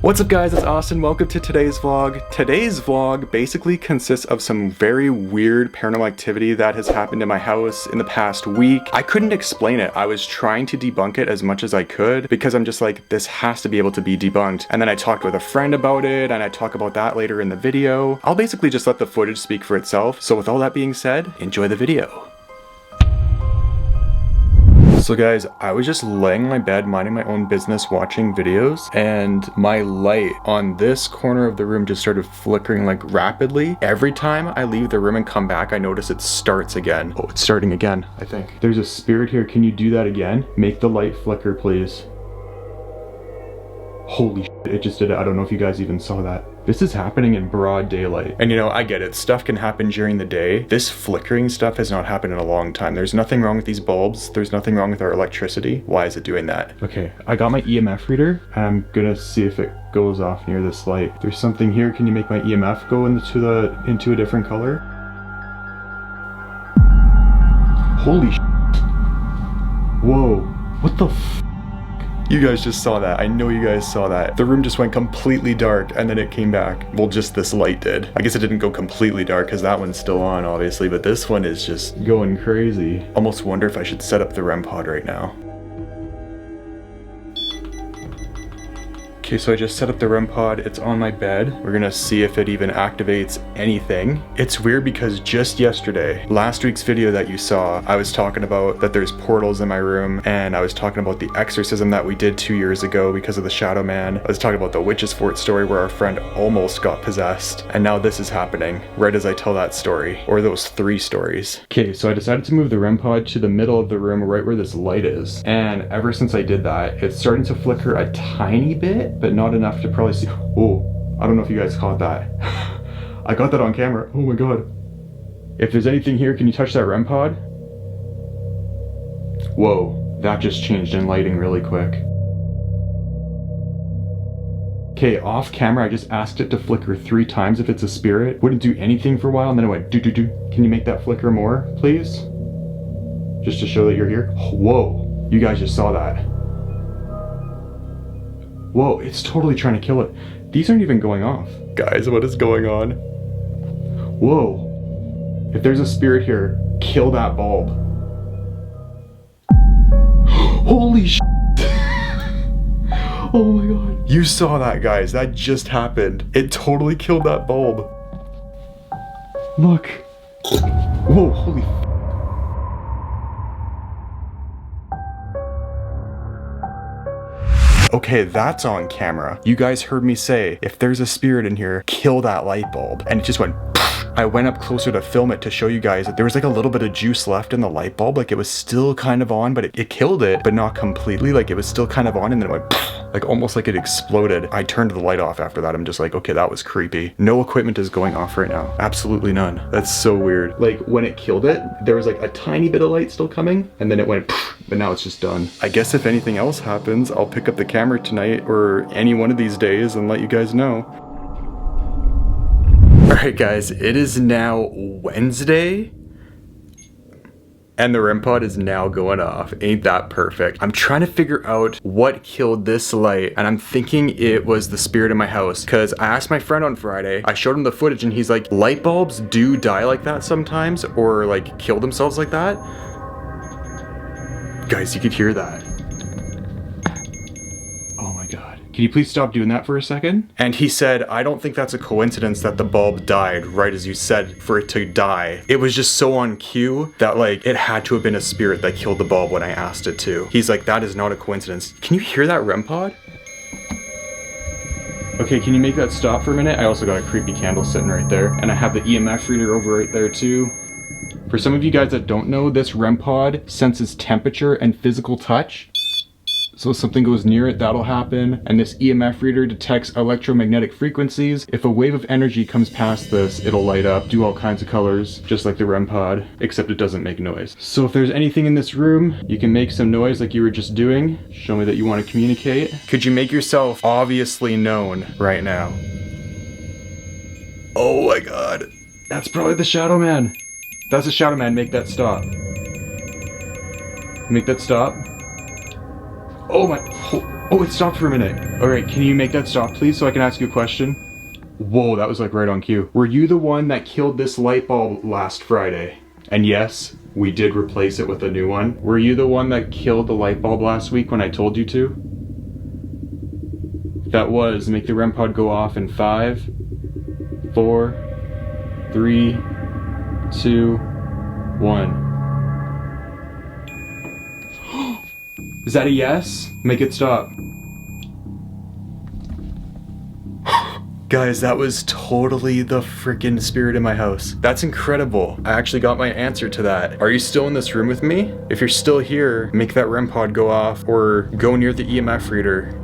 What's up guys, it's Austin. Welcome to today's vlog. Today's vlog basically consists of some very weird paranormal activity that has happened in my house in the past week. I couldn't explain it. I was trying to debunk it as much as I could because I'm just like, this has to be able to be debunked. And then I talked with a friend about it and I talk about that later in the video. I'll basically just let the footage speak for itself. So with all that being said, enjoy the video. So guys, I was just laying in my bed minding my own business watching videos, and my light on this corner of the room just started flickering like rapidly. Every time I leave the room and come back, I notice it starts again. Oh, it's starting again, I think. There's a spirit here. Can you do that again? Make the light flicker, please. Holy shit, it just did it. I don't know if you guys even saw that. This is happening in broad daylight. And you know, I get it. Stuff can happen during the day. This flickering stuff has not happened in a long time. There's nothing wrong with these bulbs. There's nothing wrong with our electricity. Why is it doing that? Okay, I got my EMF reader and I'm gonna see if it goes off near this light. There's something here. Can you make my EMF go into a different color? Holy shit. Whoa. What the f? You guys just saw that. I know you guys saw that. The room just went completely dark and then it came back. Well, just this light did. I guess it didn't go completely dark because that one's still on, obviously, but this one is just going crazy. Almost wonder if I should set up the REM pod right now. Okay, so I just set up the REM pod. It's on my bed. We're gonna see if it even activates anything. It's weird because just yesterday, last week's video that you saw, I was talking about that there's portals in my room, and I was talking about the exorcism that we did 2 years ago because of the Shadow Man. I was talking about the Witch's Fort story where our friend almost got possessed, and now this is happening right as I tell that story, or those 3 stories. Okay, so I decided to move the REM pod to the middle of the room right where this light is, and ever since I did that, it's starting to flicker a tiny bit, but not enough to probably see. Oh, I don't know if you guys caught that. I got that on camera. Oh my god. If there's anything here, can you touch that REM pod? Whoa, that just changed in lighting really quick. Okay, off camera, I just asked it to flicker 3 times if it's a spirit. Wouldn't do anything for a while, and then it went do. Can you make that flicker more, please? Just to show that you're here. Whoa, you guys just saw that. Whoa, it's totally trying to kill it. These aren't even going off. Guys, what is going on? Whoa. If there's a spirit here, kill that bulb. Holy sh**. Oh my god. You saw that, guys. That just happened. It totally killed that bulb. Look. Whoa, holy f***. Okay, that's on camera. You guys heard me say, if there's a spirit in here, kill that light bulb. And it just went poof. I went up closer to film it to show you guys that there was like a little bit of juice left in the light bulb. Like it was still kind of on, but it killed it, but not completely. Like it was still kind of on and then it went poof. Like almost like it exploded. I turned the light off after that. I'm just like, okay, that was creepy. No equipment is going off right now. Absolutely none. That's so weird. Like when it killed it, there was like a tiny bit of light still coming and then it went poof, but now it's just done. I guess if anything else happens, I'll pick up the camera tonight or any one of these days and let you guys know. Alright guys, it is now Wednesday. And the REM pod is now going off. Ain't that perfect? I'm trying to figure out what killed this light, and I'm thinking it was the spirit in my house. Cause I asked my friend on Friday, I showed him the footage and he's like, light bulbs do die like that sometimes, or like kill themselves like that. Guys, you could hear that. Oh my god. Can you please stop doing that for a second? And he said, I don't think that's a coincidence that the bulb died right as you said for it to die. It was just so on cue that like it had to have been a spirit that killed the bulb when I asked it to. He's like, that is not a coincidence. Can you hear that REM pod? Okay, can you make that stop for a minute? I also got a creepy candle sitting right there, and I have the EMF reader over right there too. For some of you guys that don't know, this REM pod senses temperature and physical touch. So if something goes near it, that'll happen. And this EMF reader detects electromagnetic frequencies. If a wave of energy comes past this, it'll light up, do all kinds of colors, just like the REM pod, except it doesn't make noise. So if there's anything in this room, you can make some noise like you were just doing. Show me that you want to communicate. Could you make yourself obviously known right now? Oh my god. That's probably the Shadow Man. That's the Shadow Man. Make that stop. Make that stop. Oh my, Oh, it stopped for a minute. All right, can you make that stop, please, so I can ask you a question? Whoa, that was like right on cue. Were you the one that killed this light bulb last Friday? And yes, we did replace it with a new one. Were you the one that killed the light bulb last week when I told you to? If that was, make the REM pod go off in 5, 4, 3, 2, 1. Is that a yes? Make it stop. Guys, that was totally the freaking spirit in my house. That's incredible. I actually got my answer to that. Are you still in this room with me? If you're still here, make that REM pod go off or go near the EMF reader.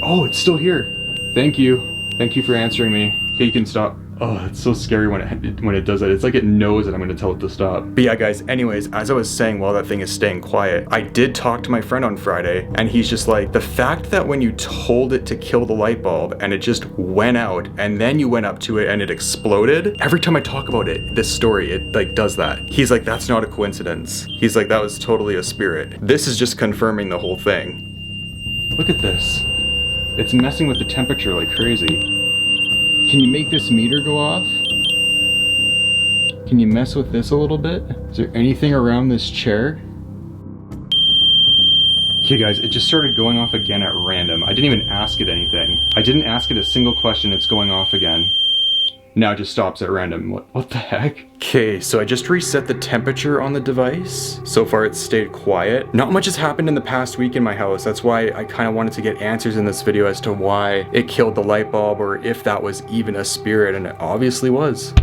Oh, it's still here. Thank you. Thank you for answering me. Okay, you can stop. Oh, it's so scary when it does that. It's like it knows that I'm gonna tell it to stop. But yeah, guys, anyways, as I was saying while that thing is staying quiet, I did talk to my friend on Friday, and he's just like, the fact that when you told it to kill the light bulb and it just went out, and then you went up to it and it exploded, every time I talk about it, this story, it like does that. He's like, that's not a coincidence. He's like, that was totally a spirit. This is just confirming the whole thing. Look at this. It's messing with the temperature like crazy. Can you make this meter go off? Can you mess with this a little bit? Is there anything around this chair? Okay guys, it just started going off again at random. I didn't even ask it anything. I didn't ask it a single question, it's going off again. Now it just stops at random. What the heck? Okay, so I just reset the temperature on the device. So far it's stayed quiet. Not much has happened in the past week in my house. That's why I kind of wanted to get answers in this video as to why it killed the light bulb or if that was even a spirit, and it obviously was.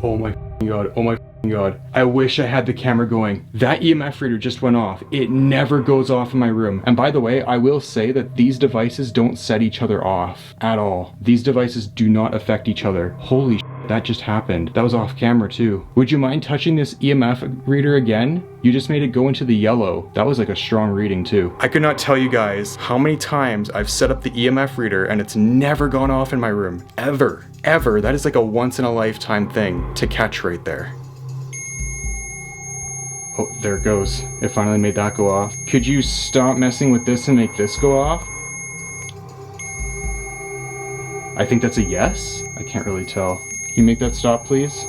Oh my god, oh my god. I wish I had the camera going. That EMF reader just went off. It never goes off in my room. And by the way, I will say that these devices don't set each other off at all. These devices do not affect each other. Holy shit, that just happened. That was off camera too. Would you mind touching this EMF reader again? You just made it go into the yellow. That was like a strong reading too. I could not tell you guys how many times I've set up the EMF reader and it's never gone off in my room. Ever. Ever. That is like a once in a lifetime thing to catch right there. Oh, there it goes. It finally made that go off. Could you stop messing with this and make this go off? I think that's a yes? I can't really tell. Can you make that stop, please?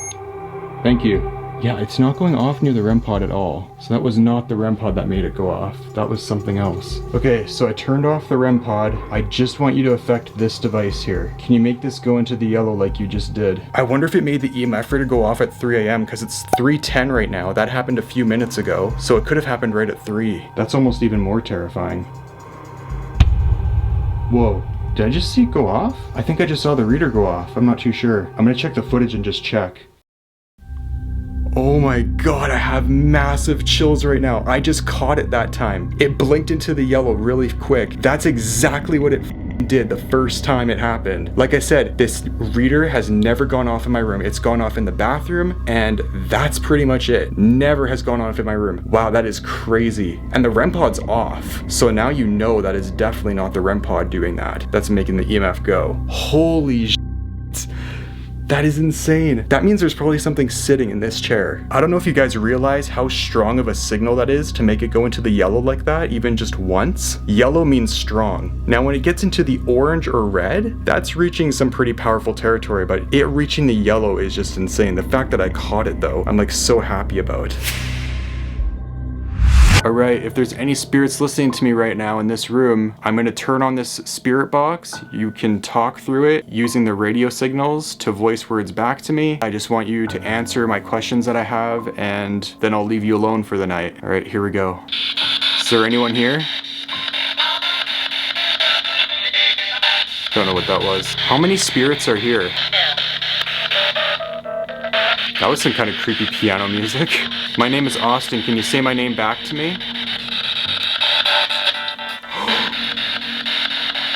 Thank you. Yeah, it's not going off near the REM pod at all. So that was not the REM pod that made it go off. That was something else. Okay, so I turned off the REM pod. I just want you to affect this device here. Can you make this go into the yellow like you just did? I wonder if it made the EMF reader go off at 3 a.m. because it's 3:10 right now. That happened a few minutes ago. So it could have happened right at 3. That's almost even more terrifying. Whoa. Did I just see it go off? I think I just saw the reader go off. I'm not too sure. I'm gonna check the footage and just check. Oh my god, I have massive chills right now. I just caught it that time. It blinked into the yellow really quick. That's exactly what it did the first time it happened. Like I said, this reader has never gone off in my room. It's gone off in the bathroom, and that's pretty much it. Never has gone off in my room. Wow, that is crazy. And the REM pod's off. So now you know that is definitely not the REM pod doing that. That's making the EMF go. Holy shit. That is insane. That means there's probably something sitting in this chair. I don't know if you guys realize how strong of a signal that is to make it go into the yellow like that, even just once. Yellow means strong. Now when it gets into the orange or red, that's reaching some pretty powerful territory, but it reaching the yellow is just insane. The fact that I caught it though, I'm like so happy about. Alright, if there's any spirits listening to me right now in this room, I'm going to turn on this spirit box. You can talk through it using the radio signals to voice words back to me. I just want you to answer my questions that I have, and then I'll leave you alone for the night. Alright, here we go. Is there anyone here? Don't know what that was. How many spirits are here? That was some kind of creepy piano music. My name is Austin. Can you say my name back to me?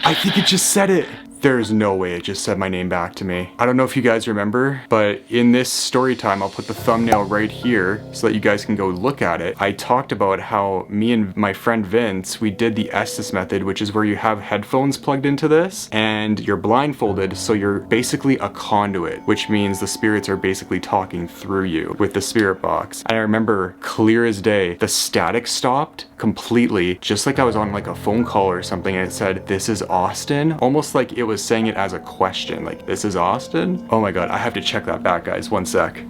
I think it just said it. There's no way it just said my name back to me. I don't know if you guys remember, but in this story time, I'll put the thumbnail right here so that you guys can go look at it. I talked about how me and my friend Vince, we did the Estes method, which is where you have headphones plugged into this and you're blindfolded, so you're basically a conduit, which means the spirits are basically talking through you with the spirit box. And I remember clear as day, the static stopped completely, just like I was on like a phone call or something, and it said, "This is Austin," almost like it was saying it as a question, like, "This is Austin?" Oh my god, I have to check that back, guys, one sec.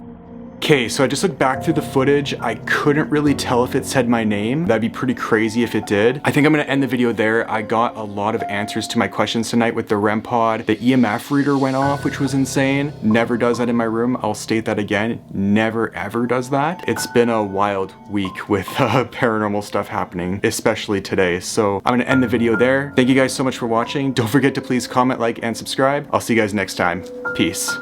Okay, so I just looked back through the footage. I couldn't really tell if it said my name. That'd be pretty crazy if it did. I think I'm gonna end the video there. I got a lot of answers to my questions tonight with the REM pod. The EMF reader went off, which was insane. Never does that in my room. I'll state that again. Never ever does that. It's been a wild week with paranormal stuff happening, especially today. So I'm gonna end the video there. Thank you guys so much for watching. Don't forget to please comment, like, and subscribe. I'll see you guys next time. Peace.